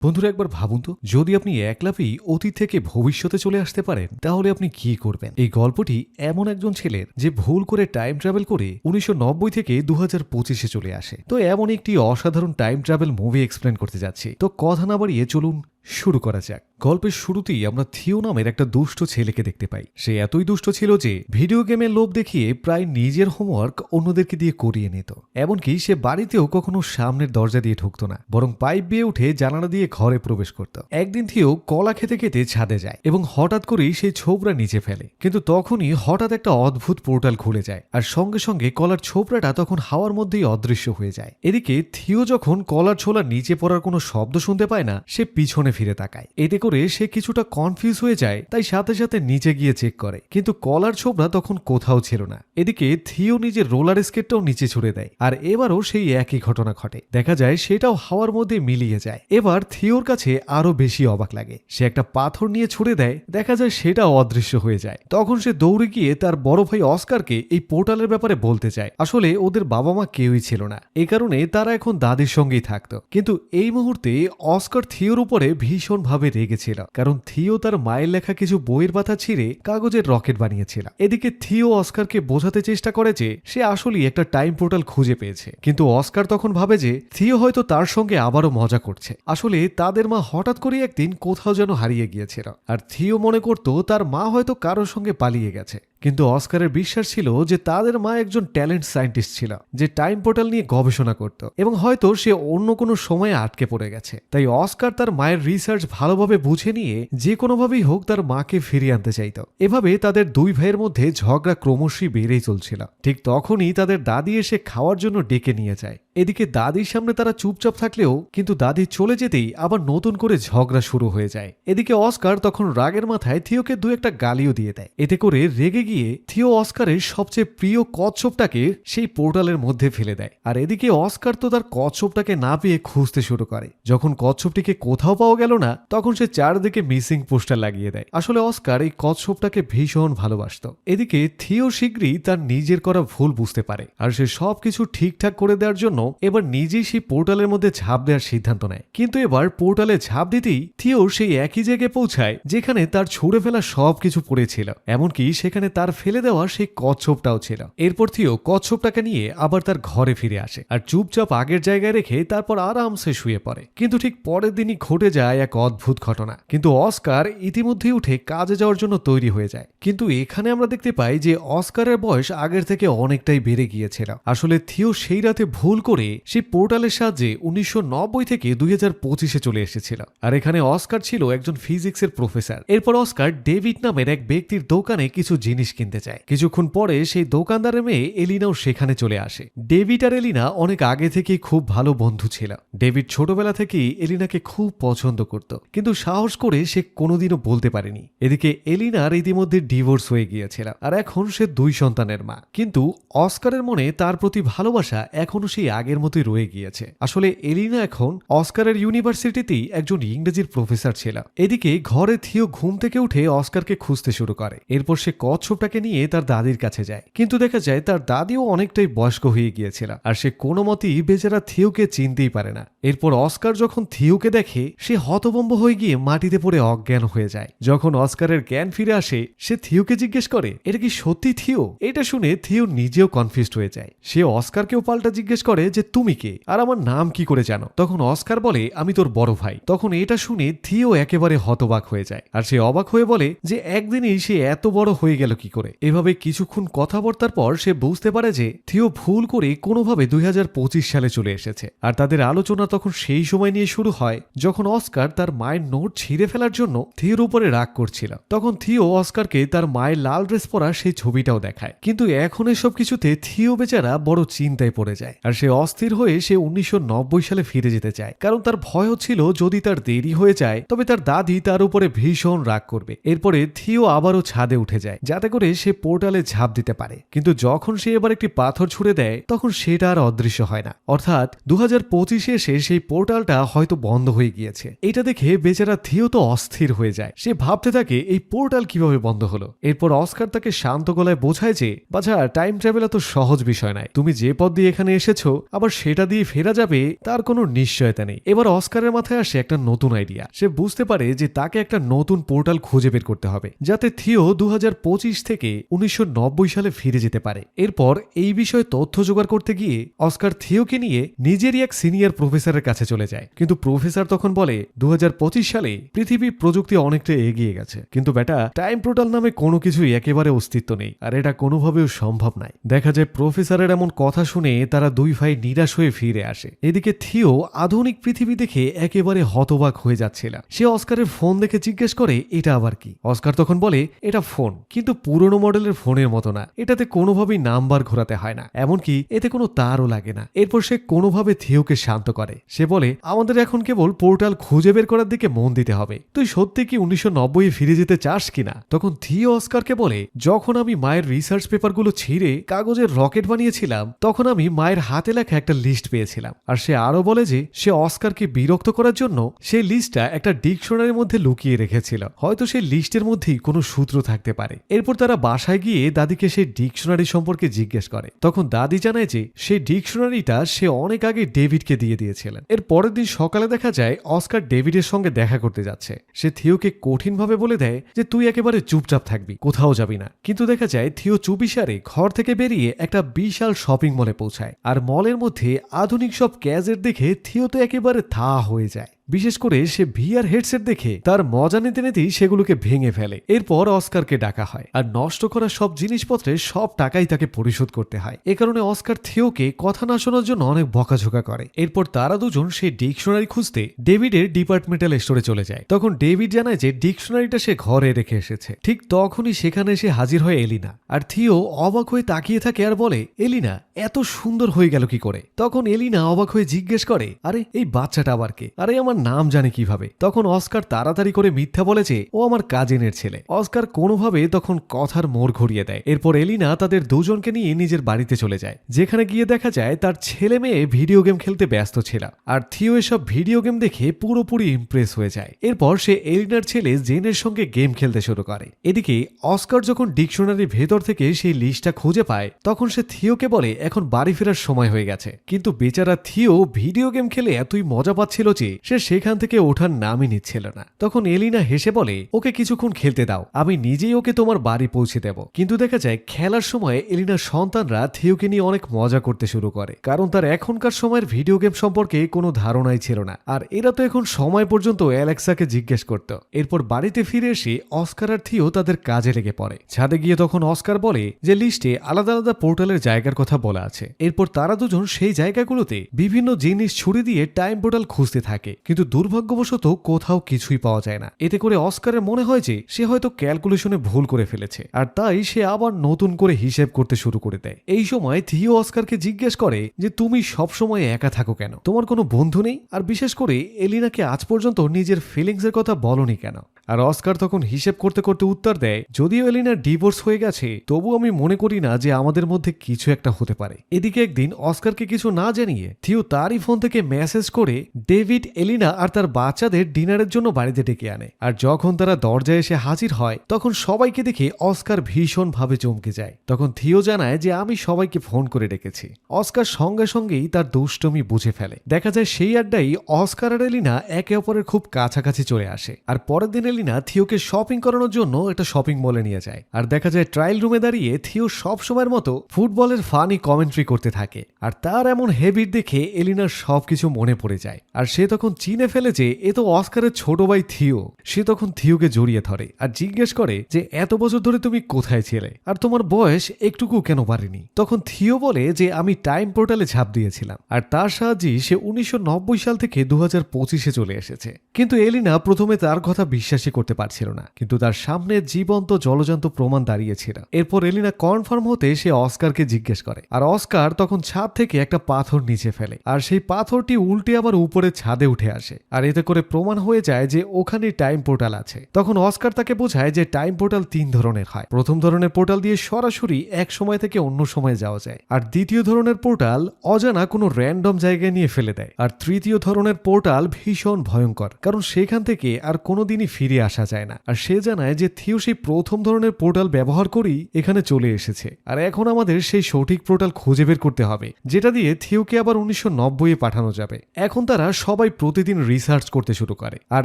বন্ধুরা একবার ভাবুন তো, যদি আপনি একলাপেই অতীত থেকে ভবিষ্যতে চলে আসতে পারেন তাহলে আপনি কি করবেন। এই গল্পটি এমন একজন ছেলের যে ভুল করে টাইম ট্রাভেল করে 1990 থেকে 2025-এ চলে আসে। তো এমন একটি অসাধারণ টাইম ট্রাভেল মুভি এক্সপ্লেন করতে যাচ্ছি। তো কথা না বাড়িয়ে চলুন শুরু করা যাক। গল্পের শুরুতেই আমরা থিও নামের একটা দুষ্ট ছেলেকে দেখতে পাই। সে এতই দুষ্ট ছিল যে ভিডিও গেমের লোভ দেখিয়ে প্রায় নিজের হোমওয়ার্ক অন্যদেরকে দিয়ে করিয়ে নিত। এমনকি সে বাড়িতেও কখনো সামনের দরজা দিয়ে ঢুকতো না, বরং পাইপ বেয়ে উঠে জানালা দিয়ে ঘরে প্রবেশ করত। একদিন থিও কলা খেতে খেতে ছাদে যায় এবং হঠাৎ করেই সেই ছোবড়া নিচে ফেলে। কিন্তু তখনই হঠাৎ একটা অদ্ভুত পোর্টাল খুলে যায় আর সঙ্গে সঙ্গে কলার ছোবড়াটা তখন হাওয়ার মধ্যেই অদৃশ্য হয়ে যায়। এদিকে থিও যখন কলার ছোলা নিচে পড়ার কোনো শব্দ শুনতে পায় না, সে পিছনে ফিরে তাকায়। এতে করে সে কিছুটা কনফিউজ হয়ে যায়, তাই সাথে সাথে নিচে গিয়ে চেক করে, কিন্তু কলার ছোবড়া তখন কোথাও ছিল না। এদিকে থিও নিজের রোলার স্কেটটাও নিচে ছুড়ে দেয় আর এবারও সেই একই ঘটনা ঘটে। দেখা যায় সেটাও হাওয়ার মধ্যে মিলিয়ে যায়। এবার থিওর কাছে আরো বেশি অবাক লাগে। সে একটা পাথর নিয়ে ছুড়ে দেয়, দেখা যায় সেটাও অদৃশ্য হয়ে যায়। তখন সে দৌড়ে গিয়ে তার বড় ভাই অস্কারকে এই পোর্টালের ব্যাপারে বলতে চায়। আসলে ওদের বাবা মা কেউই ছিল না, এই কারণে তারা এখন দাদির সঙ্গেই থাকতো। কিন্তু এই মুহূর্তে অস্কার থিওর উপরে ভীষণ ভাবে রেগেছিল, কারণ থিও তার মায়ের লেখা কিছু বইয়ের পাতা ছিঁড়ে কাগজের রকেট বানিয়েছিল। এদিকে থিও অস্কারকে বোঝাতে চেষ্টা করে যে সে আসলেই একটা টাইম পোর্টাল খুঁজে পেয়েছে, কিন্তু অস্কার তখন ভাবে যে থিও হয়তো তার সঙ্গে আবারও মজা করছে। আসলে তাদের মা হঠাৎ করে একদিন কোথাও যেন হারিয়ে গিয়েছিল আর থিও মনে করত তার মা হয়তো কারোর সঙ্গে পালিয়ে গেছে। কিন্তু অস্কারের বিশ্বাস ছিল যে তাদের মা একজন ট্যালেন্ট সায়েন্টিস্ট ছিল, যে টাইম পোর্টাল নিয়ে গবেষণা করত এবং হয়তো সে অন্য কোনো সময়ে আটকে পড়ে গেছে। তাই অস্কার তার মায়ের রিসার্চ ভালোভাবে বুঝে নিয়ে যে কোনোভাবেই হোক তার মাকে ফিরিয়ে আনতে চাইত। এভাবে তাদের দুই ভাইয়ের মধ্যে ঝগড়া ক্রমশই বেড়েই চলছিল। ঠিক তখনই তাদের দাদি এসে খাওয়ার জন্য ডেকে নিয়ে যায়। এদিকে দাদির সামনে তারা চুপচাপ থাকলেও কিন্তু দাদি চলে যেতেই আবার নতুন করে ঝগড়া শুরু হয়ে যায়। এদিকে অস্কার তখন রাগের মাথায় থিওকে দু একটা গালিও দিয়ে দেয়। এতে করে রেগে গিয়ে থিও অস্কারের সবচেয়ে প্রিয় কচ্ছপটাকে সেই পোর্টালের মধ্যে ফেলে দেয়। আর এদিকে অস্কার তো তার কচ্ছপটাকে না পেয়ে খুঁজতে শুরু করে। যখন কচ্ছপটিকে কোথাও পাওয়া গেল না, তখন সে চারদিকে মিসিং পোস্টার লাগিয়ে দেয়। আসলে অস্কার এই কচ্ছপটাকে ভীষণ ভালোবাসত। এদিকে থিও শীঘ্রই তার নিজের করা ভুল বুঝতে পারে আর সে সবকিছু ঠিকঠাক করে দেওয়ার জন্য এবার নিজেই সেই পোর্টালের মধ্যে ঝাঁপ দেওয়ার সিদ্ধান্ত নেয়। কিন্তু এবার পোর্টালে ঝাঁপ দিতেই থিও সেই একই জায়গায় পৌঁছায় যেখানে তার ছুঁড়ে ফেলা সবকিছু পড়েছিল, এমনকি সেখানে তার ফেলে দেওয়া সেই কচ্ছপটাও ছিল। এরপর থিও কচ্ছপটাকে নিয়ে আবার তার ঘরে ফিরে আসে আর চুপচাপ আগের জায়গায় রেখে তারপর আরামসে শুয়ে পড়ে। কিন্তু ঠিক পরের দিনই ঘটে যায় এক অদ্ভুত ঘটনা। কিন্তু অস্কার ইতিমধ্যেই উঠে কাজে যাওয়ার জন্য তৈরি হয়ে যায়। কিন্তু এখানে আমরা দেখতে পাই যে অস্কারের বয়স আগের থেকে অনেকটাই বেড়ে গিয়েছিল। আসলে থিও সেই রাতে ভুল করে সেই পোর্টালের সাহায্যে 1990 থেকে 2025-এ চলে এসেছিল। আর এখানে অস্কার ছিল একজন ফিজিক্সের প্রফেসর। এরপর অস্কার ডেভিড নামের এক ব্যক্তির দোকানে কিছু জিনিস কিনতে চায়। কিছুক্ষণ পরে সেই দোকানদারের মেয়ে এলিনাও সেখানে চলে আসে। ডেভিড আর এলিনা অনেক আগে থেকেই খুব ভালো বন্ধু ছিল। ডেভিড ছোটবেলা থেকেই এলিনাকে খুব পছন্দ করত, কিন্তু সাহস করে সে কোনোদিনও বলতে পারেনি। এদিকে এলিনার ইতিমধ্যে ডিভোর্স হয়ে গিয়েছিল আর এখন সে 2 সন্তানের মা। কিন্তু অস্কারের মনে তার প্রতি ভালোবাসা এখনো সেই আগের মতোই রয়ে গিয়েছে। আসলে এলিনা এখন অস্কারের ইউনিভার্সিটিতেই একজন ইংরেজির প্রফেসর ছিল। এদিকে ঘরে থিও ঘুম থেকে উঠে অস্কারকে খুঁজতে শুরু করে। এরপর সে কচ্ছপটাকে নিয়ে তার দাদির কাছে যায়, কিন্তু দেখা যায় তার দাদিও অনেকটাই বয়স্ক হয়ে গিয়েছিল আর সে কোনো মতেই বেচারা থিওকে চিনতেই পারে না। এরপর অস্কার যখন থিওকে দেখে সে হতভম্ব হয়ে গিয়ে মাটিতে পড়ে অজ্ঞান হয়ে যায়। যখন অস্কারের জ্ঞান ফিরে আসে সে থিওকে জিজ্ঞেস করে, এটা কি সত্যি থিও? এটা শুনে থিও নিজেও কনফিউজড হয়ে যায়। সে অস্কারকেও পাল্টা জিজ্ঞেস করে যে তুমি কে আর আমার নাম কি করে জানো? তখন অস্কার বলে আমি তোর বড় ভাই। তখন এটা শুনে থিও একেবারে হতবাক হয়ে যায় আর সে অবাক হয়ে বলে যে একদিনই সে এত বড় হয়ে গেল কি করে। এভাবে কিছুক্ষণ কথাবার্তার পর সে বুঝতে পারে যে থিও ভুল করে কোনোভাবে 2025 সালে চলে এসেছে। আর তাদের আলোচনা তখন সেই সময় নিয়ে শুরু হয় যখন অস্কার তার মায়ের নোট ছিঁড়ে ফেলার জন্য থিওর উপরে রাগ করছিল। তখন থিও অস্কারকে তার মায়ের লাল ড্রেস পরা সেই ছবিটাও দেখায়। কিন্তু এখন এসব কিছুতে থিও বেচারা বড় চিন্তায় পড়ে যায় আর সে অস্থির হয়ে সে 1990 সালে ফিরে যেতে চায়, কারণ তার ভয় হচ্ছিল যদি তার দেরি হয়ে যায় তবে তার দাদি তার উপরে ভীষণ রাগ করবে। এরপরে থিও আবারও ছাদে উঠে যায় যাতে করে সে পোর্টালে ঝাঁপ দিতে পারে, কিন্তু যখন সে এবার একটি পাথর ছুঁড়ে দেয় তখন সেটা আর অদৃশ্য হয় না। অর্থাৎ 2025 এসে সেই পোর্টালটা হয়তো বন্ধ হয়ে গিয়েছে। এটা দেখে বেচারা থিও তো অস্থির হয়ে যায়। সে ভাবতে থাকে এই পোর্টাল কিভাবে বন্ধ হলো। এরপর অস্কার তাকে শান্ত গলায় বোঝায় যে বাছা, টাইম ট্রাভেল এত সহজ বিষয় নয়। তুমি যে পথ দিয়ে এখানে এসেছো আবার সেটা দিয়ে ফেরা যাবে তার কোনো নিশ্চয়তা নেই। এবার অস্কারের মাথায় আসে একটা নতুন আইডিয়া। সে বুঝতে পারে যে তাকে একটা নতুন পোর্টাল খুঁজে বের করতে হবে যাতে থিও 2025 থেকে 1990 সালে ফিরে যেতে পারে। এরপর এই বিষয়ে তথ্য জোগাড় করতে গিয়ে অস্কার থিওকে নিয়ে নিজেরই এক সিনিয়র প্রফেসরের কাছে চলে যায়। কিন্তু প্রফেসর তখন বলে 2025 সালে পৃথিবীর প্রযুক্তি অনেকটা এগিয়ে গেছে, কিন্তু বেটা টাইম পোর্টাল নামে কোনো কিছুই একেবারে অস্তিত্ব নেই, আর এটা কোনোভাবেও সম্ভব নয়। দেখা যায় প্রফেসরের এমন কথা শুনে তারা দুই ভাই নিরাশ হয়ে ফিরে আসে। এদিকে থিও আধুনিক পৃথিবী দেখে একেবারে হতবাক হয়ে যাচ্ছিল। সে অস্কারের ফোন দেখে জিজ্ঞেস করে এটা আবার কি। অস্কার তখন বলে এটা ফোন, কিন্তু পুরনো মডেলের ফোনের মতো না, এটাতে কোনোভাবেই নাম্বার ঘোরাতে হয় না, এমনকি এতে কোনো তারও লাগে না। এরপর সে কোনোভাবে থিওকে শান্ত করে। সে বলে আমাদের এখন কেবল পোর্টাল খুঁজে বের করার দিকে মন দিতে হবে। তুই সত্যি কি 1990 ফিরে যেতে চাস কিনা? তখন থিও অস্কারকে বলে যখন আমি মায়ের রিসার্চ পেপারগুলো ছিঁড়ে কাগজের রকেট বানিয়েছিলাম তখন আমি মায়ের হাতে লেখা একটা লিস্ট পেয়েছিলাম। আর সে আরো বলে যে সে অস্কারকে বিরক্ত করার জন্য সেই লিস্টটা একটা ডিকশনারির মধ্যে লুকিয়ে রেখেছিল। হয়তো সেই লিস্টের মধ্যেই কোনো সূত্র থাকতে পারে। এরপর তারা বাসায় গিয়ে দাদিকে সেই ডিকশনারি সম্পর্কে জিজ্ঞেস করে। তখন দাদি জানায় যে সেই ডিকশনারিটা সে অনেক আগে ডেভিডকে দিয়ে দিয়েছিলেন। এর পরের দিন সকালে দেখা যায় অস্কার ডেভিডের সঙ্গে দেখা করতে যাচ্ছে। সে থিওকে কঠিনভাবে বলে দেয় যে তুই একেবারে চুপচাপ থাকবি, কোথাও যাবি না। কিন্তু দেখা যায় থিও চুপিসারে ঘর থেকে বেরিয়ে একটা বিশাল শপিং মলে পৌঁছায়। আর মলের মধ্যে আধুনিক সব গ্যাজেট দেখে থিও তো একেবারে থা হয়ে যায়। বিশেষ করে সে ভিআর হেডসেট দেখে তার মজা নিতে নিতেই সেগুলোকে ভেঙে ফেলে। এরপর অস্কারকে ডাকা হয় আর নষ্ট করা সব জিনিসপত্রে সব টাকাই তাকে পরিশোধ করতে হয়। এ কারণে অস্কার থিওকে কথা না শোনার জন্য অনেক বকাঝোকা করে। এরপর তারা দুজন সেই ডিকশনারি খুঁজতে ডেভিডের ডিপার্টমেন্টাল স্টোরে চলে যায়। তখন ডেভিড জানায় যে ডিকশনারিটা সে ঘরে রেখে এসেছে। ঠিক তখনই সেখানে এসে হাজির হয় এলিনা। আর থিও অবাক হয়ে তাকিয়ে থাকে আর বলে এলিনা এত সুন্দর হয়ে গেল কি করে? তখন এলিনা অবাক হয়ে জিজ্ঞেস করে আরে এই বাচ্চাটা আবার কে? আরে আমার নাম জানে কিভাবে? তখন অস্কার তাড়াতাড়ি করে মিথ্যা বলেছে ও আমার কাজিনের ছেলে। অস্কার কোনোভাবে তখন কথার মোড় ঘুরিয়ে দেয়। এরপর এলিনা তাদের দুজনকে নিয়ে নিজের বাড়িতে চলে যায়, যেখানে গিয়ে দেখা যায় তার ছেলে মেয়ে ভিডিও গেম খেলতে ব্যস্ত ছিল। আর থিও এসব ভিডিও গেম দেখে পুরোপুরি ইমপ্রেস হয়ে যায়। এরপর সে এলিনার ছেলে জেনের সঙ্গে গেম খেলতে শুরু করে। এদিকে অস্কার যখন ডিকশনারির ভেতর থেকে সেই লিস্টটা খুঁজে পায় তখন সে থিওকে বলে এখন বাড়ি ফেরার সময় হয়ে গেছে। কিন্তু বেচারা থিও ভিডিও গেম খেলে এতই মজা পাচ্ছিল যে সে সেখান থেকে ওঠার নামই নিচ্ছিল না। তখন এলিনা হেসে বলে ওকে কিছুক্ষণ খেলতে দাও, আমি নিজেই ওকে তোমার বাড়ি পৌঁছে দেব। কিন্তু দেখা যায় খেলার সময় এলিনার সন্তানরা থিওকে নিয়ে অনেক মজা করতে শুরু করে, কারণ তার এখনকার সময়ের ভিডিও গেম সম্পর্কে কোনো ধারণাই ছিল না। আর এরা তো এখন সময় পর্যন্ত অ্যালেক্সাকে জিজ্ঞেস করত। এরপর বাড়িতে ফিরে এসে অস্কার আর থিও তাদের কাজে লেগে পড়ে। ছাদে গিয়ে তখন অস্কার বলে যে লিস্টে আলাদা আলাদা পোর্টালের জায়গার কথা বলা আছে। এরপর তারা দুজন সেই জায়গাগুলোতে বিভিন্ন জিনিস ছুড়ে দিয়ে টাইম পোর্টাল খুঁজতে থাকে, কিন্তু দুর্ভাগ্যবশত কোথাও কিছুই পাওয়া যায় না। এতে করে অস্কারের মনে হয় যে সে হয়তো ক্যালকুলেশনে ভুল করে ফেলেছে, আর তাই সে আবার নতুন করে হিসেব করতে শুরু করে দেয়। এই সময় থিও অস্কারকে জিজ্ঞেস করে যে তুমি সবসময় একা থাকো কেন? তোমার কোনো বন্ধু নেই? আর বিশেষ করে এলিনাকে আজ পর্যন্ত নিজের ফিলিংসের কথা বলনি কেন? আর অস্কার তখন হিসেব করতে করতে উত্তর দেয় যদিও এলিনার ডিভোর্স হয়ে গেছে তবু আমি মনে করি না যে আমাদের মধ্যে কিছু একটা হতে পারে। এদিকে একদিন অস্কারকে কিছু না জানিয়ে থিও তারই ফোন থেকে মেসেজ করে ডেভিড, এলিনা আর তার বাচ্চাদের ডিনারের জন্য বাড়িতে ডেকে আনে। আর যখন তারা দরজায় এসে হাজির হয় তখন সবাইকে দেখে অস্কার ভীষণ ভাবে চমকে যায়। তখন থিও জানায় যে আমি সবাইকে ফোন করে ডেকেছি। অস্কার সঙ্গে সঙ্গেই তার দুষ্টমি বুঝে ফেলে। দেখা যায় সেই আড্ডাই অস্কার আর এলিনা একে অপরের খুব কাছাকাছি চলে আসে। আর পরের দিন এলিনা থিওকে শপিং করানোর জন্য একটা শপিং মলে নিয়ে যায়। আর দেখা যায় ট্রায়াল রুমে দাঁড়িয়ে থিও সব সময়ের মতো ফুটবলের ফানি কমেন্ট্রি করতে থাকে। আর তার এমন হেবিট দেখে এলিনার সবকিছু মনে পড়ে যায়। আর সে তখন চিনে ফেলে যে এ তো অস্কারের ছোট ভাই থিও। সে তখন থিওকে জড়িয়ে ধরে আর জিজ্ঞেস করে যে এত বছর ধরে তুমি কোথায় ছিলে আর তোমার বয়স একটুকু কেন বাড়েনি? তখন থিও বলে যে আমি টাইম পোর্টালে ঝাঁপ দিয়েছিলাম আর তার সাহায্যে সে 1990 সাল থেকে 2025-এ চলে এসেছে। কিন্তু এলিনা প্রথমে তার কথা বিশ্বাসই সে করতে পারছিল না, কিন্তু তার সামনে জীবন্ত জলজান্ত প্রমাণ দাঁড়িয়েছিল। এরপর এলিনা কনফার্ম হতে সে অস্কারকে জিজ্ঞেস করে, আর অস্কার তখন ছাদ থেকে একটা পাথর নিচে ফেলে, আর সেই পাথরটি উল্টে আবার উপরে ছাদে উঠে আসে, আর এতে করে প্রমাণ হয়ে যায় যে ওখানে টাইম পোর্টাল আছে। তখন অস্কার তাকে বোঝায় যে টাইম পোর্টাল 3 ধরনের হয়। প্রথম ধরনের পোর্টাল দিয়ে সরাসরি এক সময় থেকে অন্য সময়ে যাওয়া যায়, আর দ্বিতীয় ধরনের পোর্টাল অজানা কোনো র্যান্ডম জায়গায় নিয়ে ফেলে দেয়, আর তৃতীয় ধরনের পোর্টাল ভীষণ ভয়ঙ্কর, কারণ সেখান থেকে আর কোনোদিনই ফিরে আসা যায় না। আর সে জানায় যে থিও সেই প্রথম ধরনের পোর্টাল ব্যবহার করেই এখানে চলে এসেছে, আর এখন আমাদের সেই সঠিক পোর্টাল খুঁজে বের করতে হবে যেটা দিয়ে থিওকে আবার 1990-এ পাঠানো যাবে। এখন তারা সবাই প্রতিদিন রিসার্চ করতে শুরু করে, আর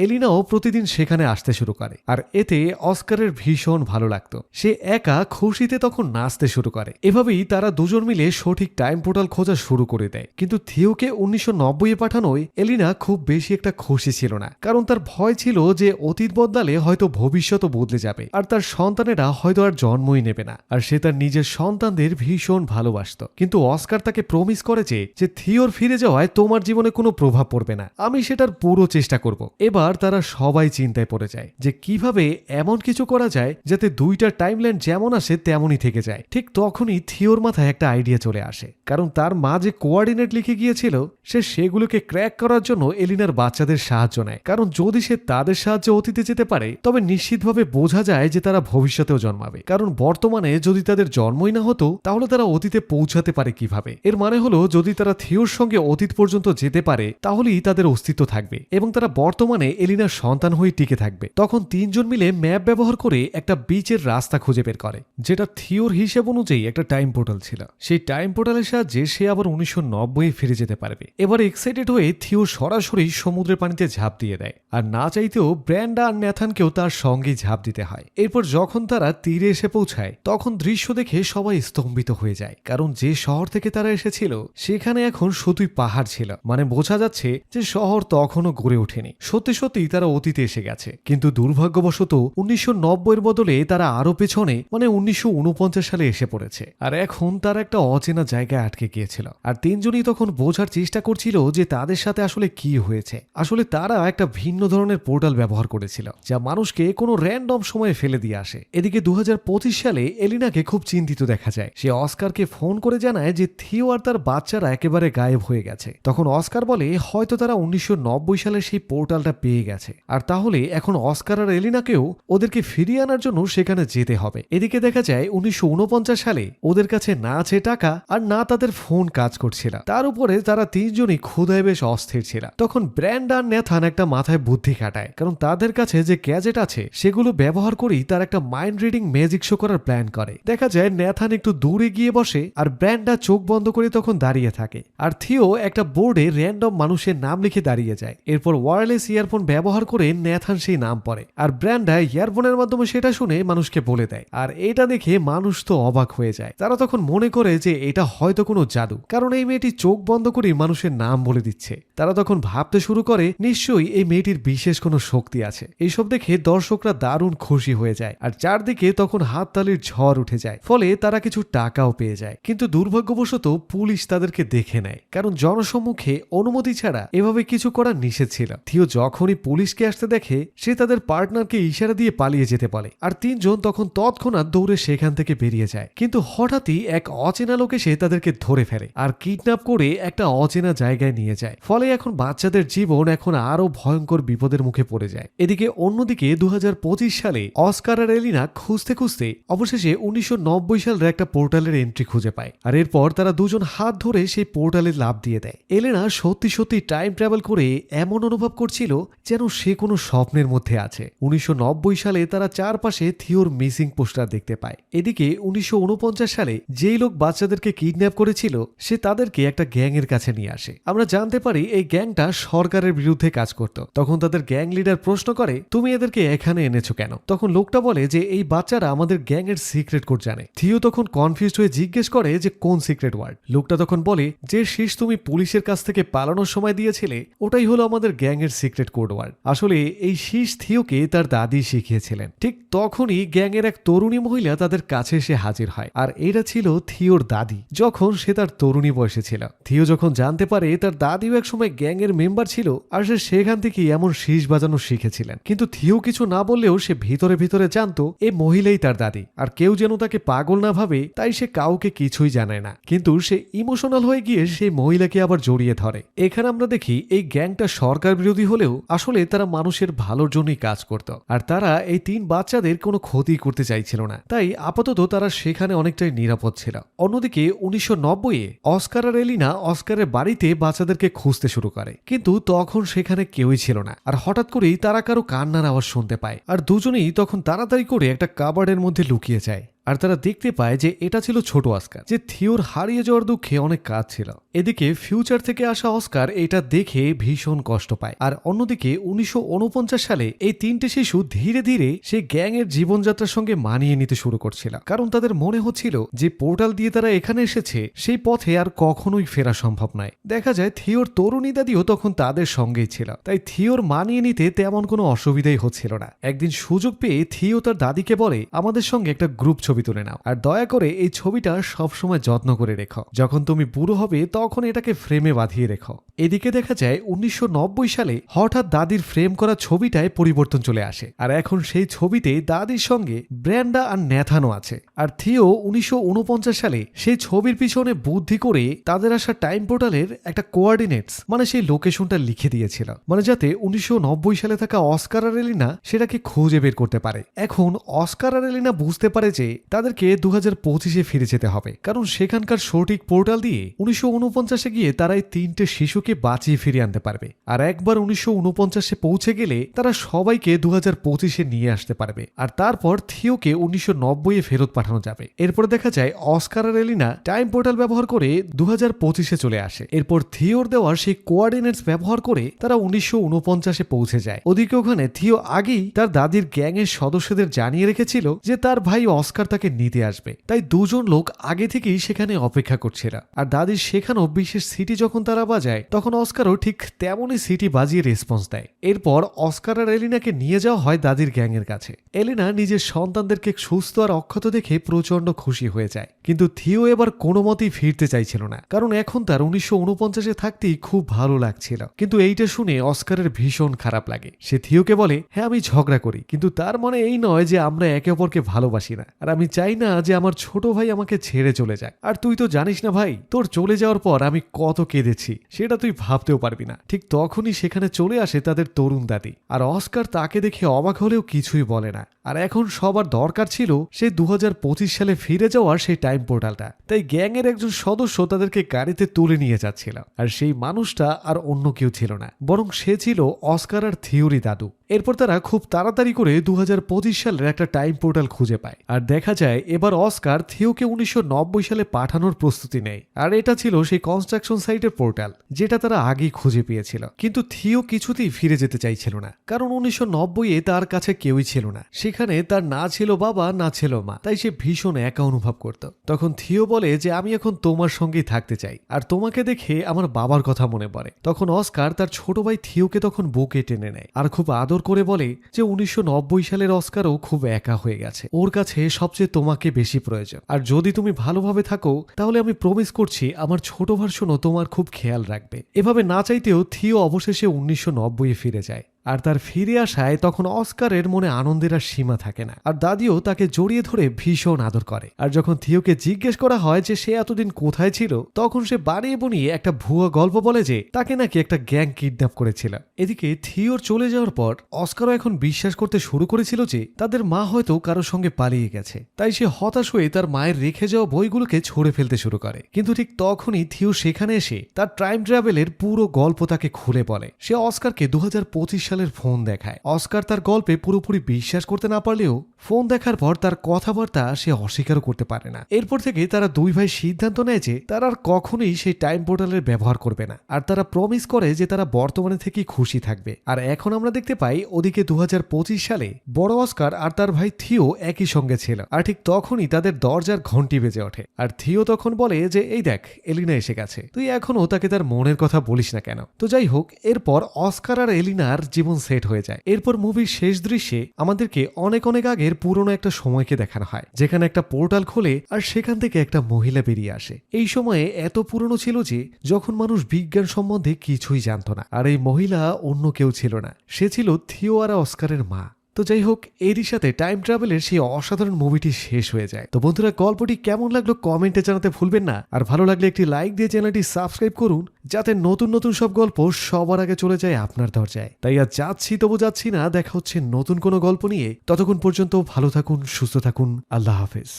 এলিনাও প্রতিদিন সেখানে আসতে শুরু করে, আর এতে অস্কারের ভীষণ ভালো লাগতো। সে একা খুশিতে তখন নাচতে শুরু করে। এভাবেই তারা দুজন মিলে সঠিক টাইম পোর্টাল খোঁজা শুরু করে দেয়। কিন্তু থিওকে 1990-এ পাঠানোয় এলিনা খুব বেশি একটা খুশি ছিল না, কারণ তার ভয় ছিল যে অতীত বদলালে হয়তো ভবিষ্যৎও বদলে যাবে, আর তার সন্তানেরা হয়তো আর জন্মই নেবে না। আর সে তার নিজের সন্তানদের ভীষণ ভালোবাসত। কিন্তু অস্কার তাকে প্রমিস করেছে যে থিওর ফিরে যাওয়ায় তোমার জীবনে কোনো প্রভাব পড়বে না, আমি সেটার পুরো চেষ্টা করব। এবার তারা সবাই চিন্তায় পড়ে যায় যে কিভাবে এমন কিছু করা যায় যাতে দুইটা টাইমলাইন যেমন আসে তেমনই থেকে যায়। ঠিক তখনই থিওর মাথায় একটা আইডিয়া চলে আসে, কারণ তার মা যে কোঅর্ডিনেট লিখে গিয়েছিল সে সেগুলোকে ক্র্যাক করার জন্য এলিনার বাচ্চাদের সাহায্য নেয়, কারণ যদি সে তাদের সাহায্যে অতীতে যেতে পারে তবে নিশ্চিতভাবে বোঝা যায় যে তারা ভবিষ্যতেও জন্মাবে, কারণ বর্তমানে যদি তাদের জন্মই না হতো তাহলে তারা অতীতে পৌঁছাতে পারে কিভাবে। এর মানে হলো যদি তারা থিওর সঙ্গে অতীত পর্যন্ত যেতে পারে তাহলেই তাদের অস্তিত্ব থাকবে এবং তারা বর্তমানে এলিনার সন্তান হয়ে টিকে থাকবে। তখন তিনজন মিলে ম্যাপ ব্যবহার করে একটা বিচের রাস্তা খুঁজে বের করে, যেটা থিওর হিসেব অনুযায়ী একটা টাইম পোর্টাল ছিল। সেই টাইম পোর্টালের সাহায্যে সে আবার 1990-এ ফিরে যেতে পারবে। এবার এক্সাইটেড হয়ে থিও সরাসরি সমুদ্রের পানিতে ঝাঁপ দিয়ে দেয়, আর না চাইতেও ব্র্যান্ডা আর ন্যাথানকেও তার সঙ্গেই ঝাঁপ দিতে হয়। এরপর যখন তারা তীরে এসে পৌঁছায় তখন দৃশ্য দেখে সবাই স্তম্ভিত হয়ে যায়, কারণ যে শহর থেকে তারা এসেছিল সেখানে এখন শুধুই পাহাড় ছিল। মানে বোঝা যাচ্ছে যে শহর তখনও গড়ে ওঠেনি। সত্যি সত্যি তারা অতীতে এসে গেছে, কিন্তু দুর্ভাগ্যবশত 1990-এর বদলে তারা আরো পেছনে মানে 1949 সালে এসে পড়েছে, আর এখন তারা একটা অচেনা জায়গায় আটকে গিয়েছিল। আর তিনজনই তখন বোঝার চেষ্টা করছিল যে তাদের সাথে আসলে কি হয়েছে। আসলে তারা একটা ভিন্ন ধরনের পোর্টাল ব্যবহার করেছিল যা মানুষকে কোনো র্যান্ডম সময়ে ফেলে দিয়ে আসে। এদিকে 2025 সালে এলিনাকে খুব চিন্তিত দেখা যায়। সে অস্কারকে ফোন করে জানায় যে থিও আর তার বাচ্চারা একেবারে গায়েব হয়ে গেছে। তখন অস্কার বলে হয়তো তারা 1990 সালে সেই পোর্টালটা পেয়ে গেছে, আর তাহলে এখন অস্কার আর এলিনাকেও ওদেরকে ফিরিয়ে আনার জন্য সেখানে যেতে হবে। এদিকে দেখা যায় 1949 সালে ওদের কাছে না আছে টাকা আর না তাদের ফোন কাজ করছিল, তার উপরে তারা তিনজনই ক্ষুধায় বেশ অস্থির ছিল। তখন ব্র্যান্ড আর ন্যাথান একটা মাথায় বুদ্ধি খাটায়, কারণ তাদের কাছে যে গ্যাজেট আছে সেগুলো ব্যবহার করেই তার একটা মাইন্ড রিডিং ম্যাজিক শো করার প্ল্যান করে। দেখা যায় ন্যাথান একটু দূরে গিয়ে বসে আর ব্র্যান্ডা চোখ বন্ধ করে তখন দাঁড়িয়ে থাকে, আর থিও একটা বোর্ডে র্যান্ডম মানুষের নাম লিখে দাঁড়িয়ে যায়। এরপর ওয়্যারলেস ইয়ারফোন ব্যবহার করে ন্যাথান সেই নাম পড়ে, আর ব্র্যান্ডা ইয়ারফোনের মাধ্যমে সেটা শুনে মানুষকে বলে দেয়। আর এটা দেখে মানুষ তো অবাক হয়ে যায়। তারা তখন মনে করে যে এটা হয়তো কোনো জাদু, কারণ এই মেয়েটি চোখ বন্ধ করে মানুষের নাম বলে দিচ্ছে। তারা তখন ভাবতে শুরু করে নিশ্চয়ই এই মেয়েটির বিশেষ কোনো শক্তি আছে। এইসব দেখে দর্শকরা দারুণ খুশি হয়ে যায়, আর চারদিকে তখন হাততালির ঝড় উঠে যায়। ফলে তারা কিছু টাকাও পেয়ে যায়। কিন্তু দুর্ভাগ্যবশত পুলিশ তাদেরকে দেখে নেয়, কারণ জনসম্মুখে অনুমতি ছাড়া এভাবে কিছু করা নিষেধ ছিল। থিও যখনই পুলিশকে আসতে দেখে সে তাদের পার্টনারকে ইশারা দিয়ে পালিয়ে যেতে বলে, আর তিনজন তখন তৎক্ষণাৎ দৌড়ে সেখান থেকে বেরিয়ে যায়। কিন্তু হঠাৎই এক অচেনা লোক এসে তাদেরকে ধরে ফেলে আর কিডন্যাপ করে একটা অচেনা জায়গায় নিয়ে যায়। ফলে এখন বাচ্চাদের জীবন এখন আরো ভয়ঙ্কর বিপদের মুখে পড়ে যায়। এদিকে অন্যদিকে 2025 সালে অস্কার আর এলিনা খুঁজতে খুঁজতে অবশেষে 1990 সালের একটা পোর্টালের এন্ট্রি খুঁজে পায়, আর এরপর তারা দুজন হাত ধরে সেই পোর্টালে লাফ দিয়ে দেয়। এলেনা সত্যি সত্যি টাইম ট্রাভেল করে এমন অনুভব করছিল যেন সে কোনো স্বপ্নের মধ্যে আছে। 1990 সালে তারা চারপাশে থিওর মিসিং পোস্টার দেখতে পায়। এদিকে 1949 সালে যেই লোক বাচ্চাদেরকে কিডন্যাপ করেছিল সে তাদেরকে একটা গ্যাং এর কাছে নিয়ে আসে। আমরা জানতে পারি এই গ্যাংটা সরকারের বিরুদ্ধে কাজ করত। তখন তাদের গ্যাং লিডার প্রশ্ন করে তুমি এদেরকে এখানে এনেছো কেন? তখন লোকটা বলে যে এই বাচ্চারা আমাদের গ্যাং এর সিক্রেট কোড জানে। থিও তখন কনফিউজড হয়ে জিজ্ঞেস করে যে কোন সিক্রেট ওয়ার্ড। লোকটা তখন বলে যে শীষ তুমি পুলিশের কাছ থেকে পালানোর সময় দিয়েছিলে ওটাই হলো আমাদের গ্যাং এর সিক্রেট কোড ওয়ার্ড। আসলে এই শীষ থিওকে তার দাদি শিখিয়েছিলেন। ঠিক তখনই গ্যাং এর এক তরুণী মহিলা তাদের কাছে এসে হাজির হয়, আর এটা ছিল থিওর দাদি যখন সে তার তরুণী বয়সে ছিল। থিও যখন জানতে পারে তার দাদিও একসময় গ্যাং এর মেম্বার ছিল আর সে সেখান থেকে এমন শীষ বাজানো শিখেছিল, ছিলেন। কিন্তু থিও কিছু না বললেও সে ভিতরে ভিতরে জানতো এই মহিলাই তার দাদি, আর কেউ যেন তাকে পাগল না ভাবে তাই সে কাউকে কিছুই জানায় না। কিন্তু সে ইমোশনাল হয়ে গিয়ে সেই মহিলাকে আবার জড়িয়ে ধরে। এখানে আমরা দেখি এই গ্যাংটা সরকার বিরোধী হলেও আসলে তারা মানুষের ভালোর জন্যই কাজ করত, আর তারা এই 3 বাচ্চাদের কোনো ক্ষতি করতে চাইছিল না। তাই আপাতত তারা সেখানে অনেকটাই নিরাপদ ছিল। অন্যদিকে 1990-এ অস্কার আর এলিনা অস্কারের বাড়িতে বাচ্চাদেরকে খুঁজতে শুরু করে, কিন্তু তখন সেখানে কেউই ছিল না। আর হঠাৎ করেই তারা কারো কান্নার আওয়াজ শুনতে পায়, আর দুজনেই তখন তাড়াতাড়ি করে একটা কাবার্ডের মধ্যে লুকিয়ে যায়। আর তারা দেখতে পায় যে এটা ছিল ছোট অস্কার, যে থিওর হারিয়ে যাওয়ার দুঃখে অনেক কাজ ছিল। এদিকে ফিউচার থেকে আসা অস্কার এটা দেখে ভীষণ কষ্ট পায়। আর অন্যদিকে 1949 সালে এই 3টে শিশু ধীরে ধীরে সেই গ্যাং এর জীবনযাত্রার সঙ্গে মানিয়ে নিতে শুরু করছিল, কারণ তাদের মনে হচ্ছিল যে পোর্টাল দিয়ে তারা এখানে এসেছে সেই পথে আর কখনোই ফেরা সম্ভব নয়। দেখা যায় থিওর তরুণী দাদিও তখন তাদের সঙ্গেই ছিল, তাই থিওর মানিয়ে নিতে তেমন কোনো অসুবিধাই হচ্ছিল না। একদিন সুযোগ পেয়ে থিও তার দাদিকে বলে, আমাদের সঙ্গে একটা গ্রুপ ছবি তুলে নাও, আর দয়া করে এই ছবিটা সবসময় যত্ন করে রেখো। যখন তুমি বুড়ো হবে তখন এটাকে ফ্রেমে বাঁধিয়ে রেখো। এদিকে দেখা যায় 1990 সালে হঠাৎ দাদির ফ্রেম করা ছবিটায় পরিবর্তন চলে আসে, আর এখন সেই ছবিতে দাদির সঙ্গে ব্র্যান্ডা আর ন্যাথানও আছে। আর থিও 1949 সালে সেই ছবির পিছনে বুদ্ধি করে তাদের আসা টাইম পোর্টালের একটা কোঅর্ডিনেটস মানে সেই লোকেশনটা লিখে দিয়েছিল, মানে যাতে 1990 সালে থাকা অস্কার আর এলিনা সেটাকে খুঁজে বের করতে পারে। এখন অস্কার আর এলিনা বুঝতে পারে যে তাদেরকে 2025-এ ফিরে যেতে হবে, কারণ সেখানকার সঠিক পোর্টাল দিয়ে 1949-এ গিয়ে তারা এই 3টে শিশুকে বাঁচিয়ে ফিরিয়ে আনতে পারবে। আর একবার 1949-এ পৌঁছে গেলে তারা সবাইকে 2025-এ নিয়ে আসতে পারবে, আর তারপর থিওকে 1990-এ ফেরত পাঠানো যাবে। এরপর দেখা যায় অস্কার আর এলিনা টাইম পোর্টাল ব্যবহার করে 2025-এ চলে আসে। এরপর থিওর দেওয়ার সেই কোঅর্ডিনেটস ব্যবহার করে তারা 1949-এ পৌঁছে যায়। ওদিকে ওখানে থিও আগেই তার দাদির গ্যাং এর সদস্যদের জানিয়ে রেখেছিল যে তার ভাই অস্কার তাকে নিতে আসবে, তাই দুজন লোক আগে থেকেই সেখানে অপেক্ষা করছিল। আর দাদির শেখানো বিশেষ সিটি যখন তারা বাজায় তখন অস্কারও ঠিক তেমনই সিটি বাজিয়ে রেসপন্স দেয়। এরপর অস্কার আর এলিনাকে নিয়ে যাওয়া হয় দাদির গ্যাং এর কাছে। এলিনা নিজের সন্তানদেরকে সুস্থ আর অক্ষত দেখে প্রচন্ড খুশি হয়ে যায়, কিন্তু থিও এবার কোনো মতেই ফিরতে চাইছিল না, কারণ এখন তার 1949-এ থাকতেই খুব ভালো লাগছিল। কিন্তু এইটা শুনে অস্কারের ভীষণ খারাপ লাগে। সে থিওকে বলে, হ্যাঁ আমি ঝগড়া করি, কিন্তু তার মানে এই নয় যে আমরা একে অপরকে ভালোবাসি না, আর আমি চাই না যে আমার ছোট ভাই আমাকে ছেড়ে চলে যাক। আর তুই তো জানিস না ভাই, তোর চলে যাওয়ার পর আমি কত কেঁদেছি সেটা তুই ভাবতেও পারবি না। ঠিক তখনই সেখানে চলে আসে তাদের তরুণ দাদি, আর অস্কার তাকে দেখে অবাক হলেও কিছুই বলে না। আর এখন সবার দরকার ছিল সেই 2025 সালে ফিরে যাওয়ার সেই টাইম পোর্টালটা, তাই গ্যাং এর একজন সদস্য তাদেরকে গাড়িতে তুলে নিয়ে যাচ্ছিল। আর সেই মানুষটা আর অন্য কেউ ছিল না, বরং সে ছিল অস্কার আর থিওরি দাদু। এরপর তারা খুব তাড়াতাড়ি করে 2025 সালের একটা টাইম পোর্টাল খুঁজে পায়, আর দেখা যায় এবার অস্কার থিওকে 1990 সালে পাঠানোর প্রস্তুতি নেয়। আর এটা ছিল সেই কনস্ট্রাকশন সাইটের পোর্টাল যেটা তারা আগেই খুঁজে পেয়েছিল। কিন্তু থিও কিছুতেই ফিরে যেতে চাইছিল না, কারণ 1990-এ তার কাছে কেউই ছিল না, সেখানে তার না ছিল বাবা না ছিল মা, তাই সে ভীষণ একা অনুভব করত। তখন থিও বলে যে আমি এখন তোমার সঙ্গেই থাকতে চাই, আর তোমাকে দেখে আমার বাবার কথা মনে পড়ে। তখন অস্কার তার ছোট ভাই থিওকে তখন বুকে টেনে নেয়, আর খুব আদর করে বলে যে 1990 সালের অস্কারও খুব একা হয়ে গেছে, ওর কাছে সবচেয়ে তোমাকে বেশি প্রয়োজন। আর যদি তুমি ভালোভাবে থাকো তাহলে আমি প্রমিস করছি আমার ছোট ভার্সনও তোমার খুব খেয়াল রাখবে। এভাবে না চাইতেও থিও অবশেষে 1990-এ ফিরে যায়। আর তার ফিরে আসায় তখন অস্কারের মনে আনন্দের আর সীমা থাকে না, আর দাদিও তাকে জড়িয়ে ধরে ভীষণ আদর করে। আর যখন থিওকে জিজ্ঞেস করা হয় যে সে এতদিন কোথায় ছিল, তখন সে বানিয়ে বনিয়ে একটা ভুয়া গল্প বলে যে তাকে নাকি একটা গ্যাং কিডন্যাপ করেছিল। এদিকে থিওর চলে যাওয়ার পর অস্কারও এখন বিশ্বাস করতে শুরু করেছিল যে তাদের মা হয়তো কারোর সঙ্গে পালিয়ে গেছে, তাই সে হতাশ হয়ে তার মায়ের রেখে যাওয়া বইগুলোকে ছুঁড়ে ফেলতে শুরু করে। কিন্তু ঠিক তখনই থিও সেখানে এসে তার টাইম ট্রাভেলের পুরো গল্প তাকে খুলে বলে। সে অস্কারকে 2025 সালের ফোন দেখায়। অস্কার তার গল্পে পুরোপুরি বিশ্বাস করতে না পারলেও ফোন দেখার পর তার কথাবার্তা সে অস্বীকারও করতে পারে না। এরপর থেকে তারা দুই ভাই সিদ্ধান্ত নেয় যে তারা আর কখনোই সেই টাইম পোর্টালের ব্যবহার করবে না, আর তারা প্রমিস করে যে তারা বর্তমানে থেকেই খুশি থাকবে। আর এখন আমরা দেখতে পাই ওদিকে 2025 সালে বড় অস্কার আর তার ভাই থিও একই সঙ্গে ছিল, আর ঠিক তখনই তাদের দরজার ঘন্টি বেজে ওঠে। আর থিও তখন বলে যে এই দেখ এলিনা এসে গেছে, তুই এখনো তাকে তার মনের কথা বলিস না কেন। তো যাই হোক, এরপর অস্কার আর এলিনার যে জীবন সেট হয়ে যায়। এরপর মুভির শেষ দৃশ্যে আমাদেরকে অনেক অনেক আগের পুরনো একটা সময়কে দেখানো হয়, যেখানে একটা পোর্টাল খোলে আর সেখান থেকে একটা মহিলা বেরিয়ে আসে। এই সময়ে এত পুরনো ছিল যে যখন মানুষ বিজ্ঞান সম্বন্ধে কিছুই জানতো না। আর এই মহিলা অন্য কেউ ছিল না, সে ছিল থিও আর অস্কারের মা। তো যাই হোক, এরই সাথে টাইম ট্রাভেলের সেই অসাধারণ মুভিটি শেষ হয়ে যায়। তো বন্ধুরা, গল্পটি কেমন লাগলো কমেন্টে জানাতে ভুলবেন না। আর ভালো লাগলে একটি লাইক দিয়ে চ্যানেলটি সাবস্ক্রাইব করুন, যাতে নতুন নতুন সব গল্প সবার আগে চলে যায় আপনার দরজায়। তাই আজ যাচ্ছি তবু যাচ্ছি না, দেখা হচ্ছে নতুন কোনো গল্প নিয়ে। ততক্ষণ পর্যন্ত ভালো থাকুন, সুস্থ থাকুন, আল্লাহ হাফেজ।